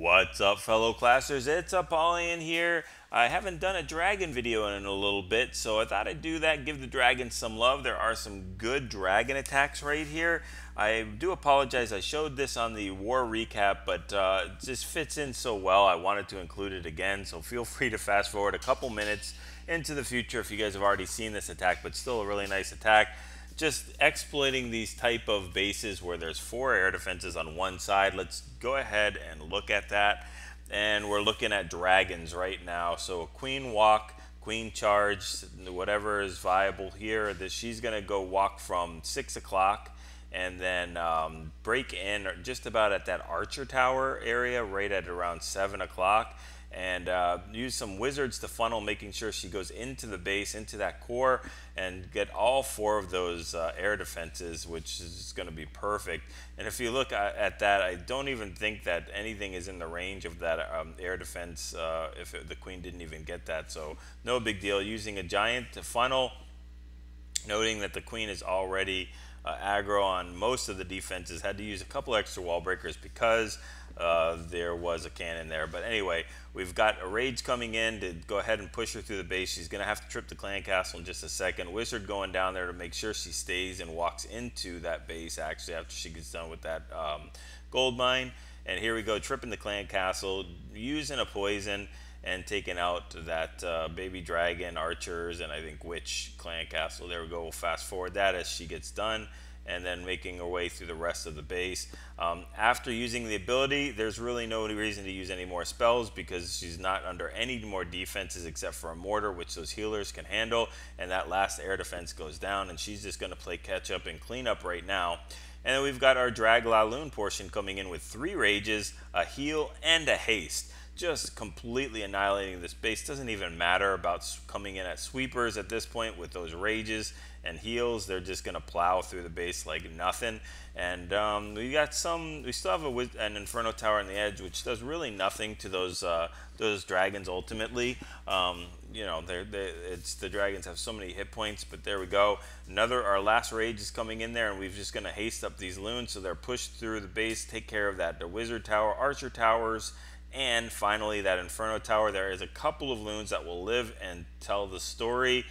What's up, fellow classers? It's Apollyon here. I haven't done a dragon video in a little bit, so I thought I'd do that, give the dragons some love. There are some good dragon attacks right here. I do apologize, I showed this on the war recap, but it just fits in so well, I wanted to include it again, so feel free to fast forward a couple minutes into the future if you guys have already seen this attack, but still a really nice attack. Just exploiting these type of bases where there's 4 air defenses on one side. Let's go ahead and look at that. And we're looking at dragons right now. So a queen walk, queen charge, whatever is viable here. She's going to go walk from 6 o'clock and then break in just about at that archer tower area right at around 7 o'clock. And use some wizards to funnel, making sure she goes into the base, into that core, and get all 4 of those air defenses, which is going to be perfect. And if you look at that, I don't even think that anything is in the range of that air defense if the queen didn't even get that. So no big deal. Using a giant to funnel, noting that the queen is already aggro on most of the defenses. Had to use a couple extra wall breakers because there was a cannon there. But anyway, we've got a rage coming in to go ahead and push her through the base. She's going to have to trip the clan castle in just a second. Wizard going down there to make sure she stays and walks into that base actually after she gets done with that gold mine. And here we go, tripping the clan castle, using a poison and taking out that baby dragon, archers, and I think witch clan castle. There we go. We'll fast forward that as she gets done, and then making her way through the rest of the base. After using the ability, there's really no reason to use any more spells because she's not under any more defenses except for a mortar, which those healers can handle, and that last air defense goes down, and she's just going to play catch up and clean up right now. And then we've got our DragLaLoon portion coming in with 3 rages, a heal, and a haste. Just completely annihilating this base. Doesn't even matter about coming in at sweepers at this point with those rages and heals. They're just going to plow through the base like nothing. And we still have an Inferno Tower on the edge, which does really nothing to those dragons ultimately. You know, the dragons have so many hit points, but there we go. Our last rage is coming in there, and we're just going to haste up these loons so they're pushed through the base, take care of that. The wizard tower, archer towers, and finally that Inferno Tower. There is a couple of loons that will live and tell the story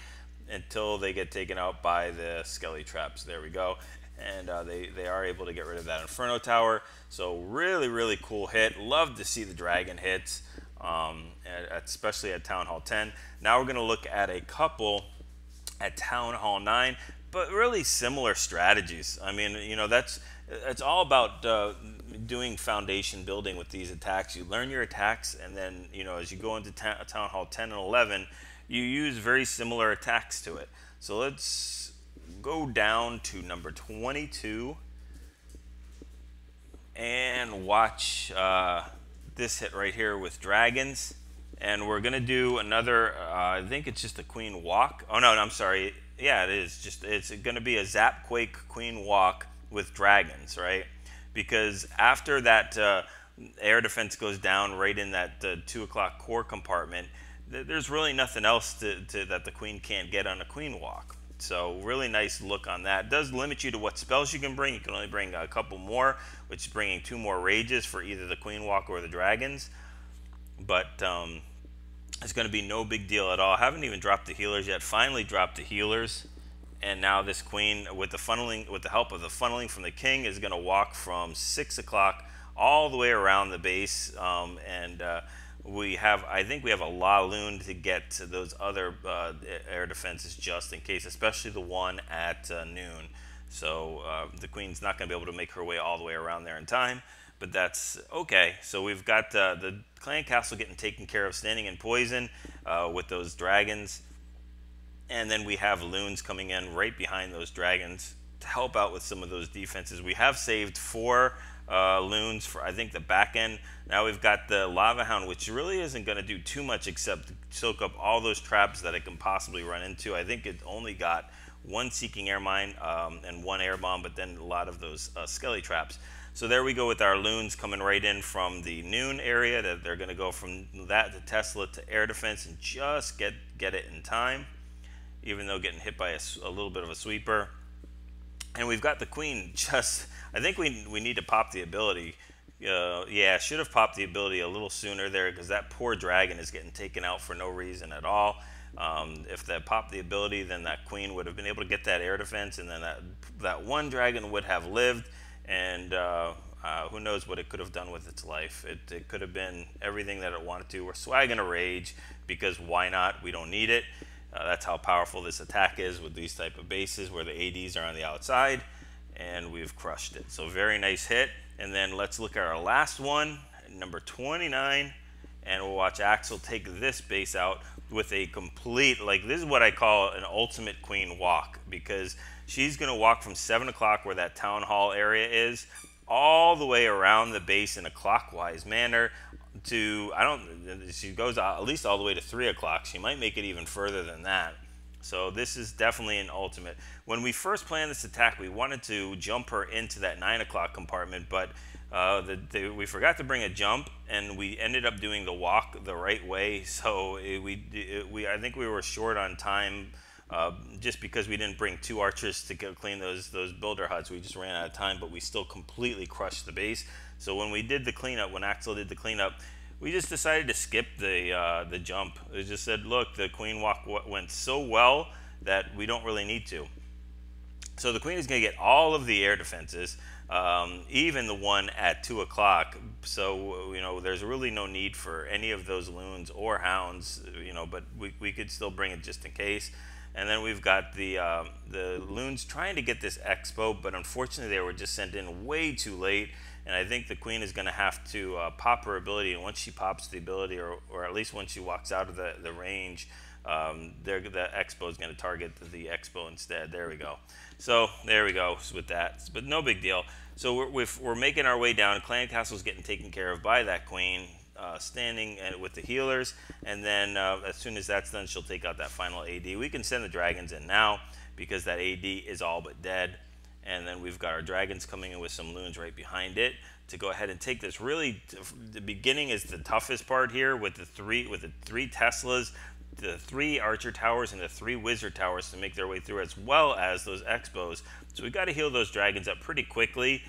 until they get taken out by the skelly traps. There we go. And they are able to get rid of that Inferno Tower. So really cool hit. Love to see the dragon hits, especially at Town Hall 10. Now we're going to look at a couple at Town Hall 9, but really similar strategies. I mean, you know, it's all about doing foundation building with these attacks. You learn your attacks, and then, you know, as you go into Town Hall 10 and 11, you use very similar attacks to it. So let's go down to number 22 and watch this hit right here with dragons. And we're gonna do another, I think it's just a queen walk. Oh no, I'm sorry. Yeah, it is. It's gonna be a Zap Quake queen walk with dragons, right? Because after that air defense goes down right in that 2 o'clock core compartment, there's really nothing else that the queen can't get on a queen walk. So really nice look on that. It does limit you to what spells you can bring. You can only bring a couple more, which is bringing 2 more rages for either the queen walk or the dragons. But it's going to be no big deal at all. I haven't even dropped the healers yet. Finally dropped the healers. And now this queen, with the help of the funneling from the king, is going to walk from 6 o'clock all the way around the base. I think we have a LaLoon to get to those other air defenses just in case, especially the one at noon. So the queen's not going to be able to make her way all the way around there in time, but that's okay. So we've got the clan castle getting taken care of, standing in poison with those dragons. And then we have loons coming in right behind those dragons to help out with some of those defenses. We have saved 4 loons for, I think, the back end. Now we've got the Lava Hound, which really isn't going to do too much except soak up all those traps that it can possibly run into. I think it only got 1 Seeking Air Mine and 1 Air Bomb, but then a lot of those Skelly traps. So there we go with our loons coming right in from the noon area. They're going to go from that to Tesla to air defense and just get it in time, even though getting hit by a little bit of a sweeper. And we've got the queen just, I think we need to pop the ability Yeah, should have popped the ability a little sooner there because that poor dragon is getting taken out for no reason at all. If that popped the ability, then that queen would have been able to get that air defense, and then that one dragon would have lived, and who knows what it could have done with its life. It could have been everything that it wanted to. We're swagging a rage because why not? We don't need it. That's how powerful this attack is with these type of bases where the ADs are on the outside, and we've crushed it. So very nice hit. And then let's look at our last one, number 29, and we'll watch Axel take this base out with a complete, like this is what I call an ultimate queen walk, because she's going to walk from 7 o'clock where that town hall area is all the way around the base in a clockwise manner to, she goes at least all the way to 3 o'clock. She might make it even further than that. So this is definitely an ultimate. When we first planned this attack, we wanted to jump her into that 9 o'clock compartment, but we forgot to bring a jump, and we ended up doing the walk the right way. So I think we were short on time just because we didn't bring 2 archers to clean those builder huts. We just ran out of time, but we still completely crushed the base. So when we did the cleanup, when Axel did the cleanup, we just decided to skip the jump. It just said, look, the queen walk went so well that we don't really need to. So the queen is going to get all of the air defenses, even the one at 2 o'clock. So, there's really no need for any of those loons or hounds, but we could still bring it just in case. And then we've got the loons trying to get this expo, but unfortunately they were just sent in way too late. And I think the queen is going to have to pop her ability, and once she pops the ability, or at least once she walks out of the range, the expo is going to target the expo instead. There we go. So there we go with that, but no big deal. So we're making our way down. Clan Castle is getting taken care of by that queen, standing with the healers, and then as soon as that's done, she'll take out that final AD. We can send the dragons in now because that AD is all but dead. And then we've got our dragons coming in with some loons right behind it to go ahead and take this. Really, the beginning is the toughest part here with the three Teslas, the 3 archer towers, and the 3 wizard towers to make their way through, as well as those expos. So we've got to heal those dragons up pretty quickly,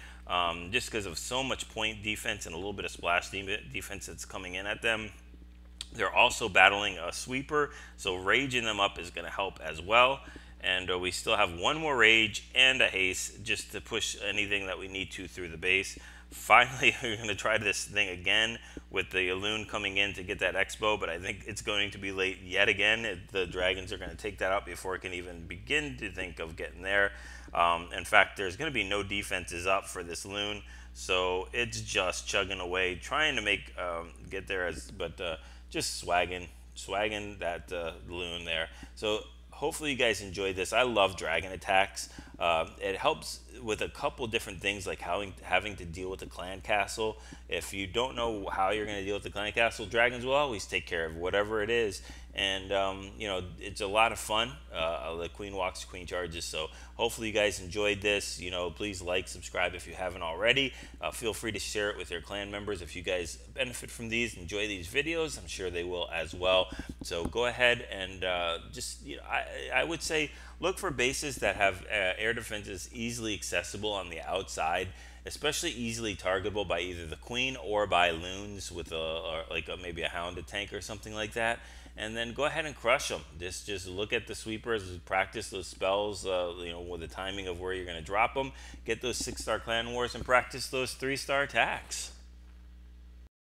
just because of so much point defense and a little bit of splash defense that's coming in at them. They're also battling a sweeper, so raging them up is going to help as well. And we still have 1 more rage and a haste just to push anything that we need to through the base. Finally, we're going to try this thing again with the loon coming in to get that expo, but I think it's going to be late yet again. The dragons are going to take that out before it can even begin to think of getting there. In fact, there's going to be no defenses up for this loon, so it's just chugging away, trying to get there, but just swagging that loon there. So hopefully you guys enjoyed this. I love dragon attacks. It helps with a couple different things, like having to deal with the clan castle. If you don't know how you're going to deal with the clan castle, dragons will always take care of whatever it is. And, it's a lot of fun. The queen walks, queen charges. So hopefully you guys enjoyed this. Please like, subscribe if you haven't already. Feel free to share it with your clan members. If you guys benefit from these, enjoy these videos, I'm sure they will as well. So go ahead and I would say look for bases that have air defenses easily accessible on the outside, especially easily targetable by either the queen or by loons with maybe a hounded tank or something like that. And then go ahead and crush them. Just look at the sweepers, practice those spells, with the timing of where you're going to drop them. Get those 6-star clan wars and practice those 3-star attacks.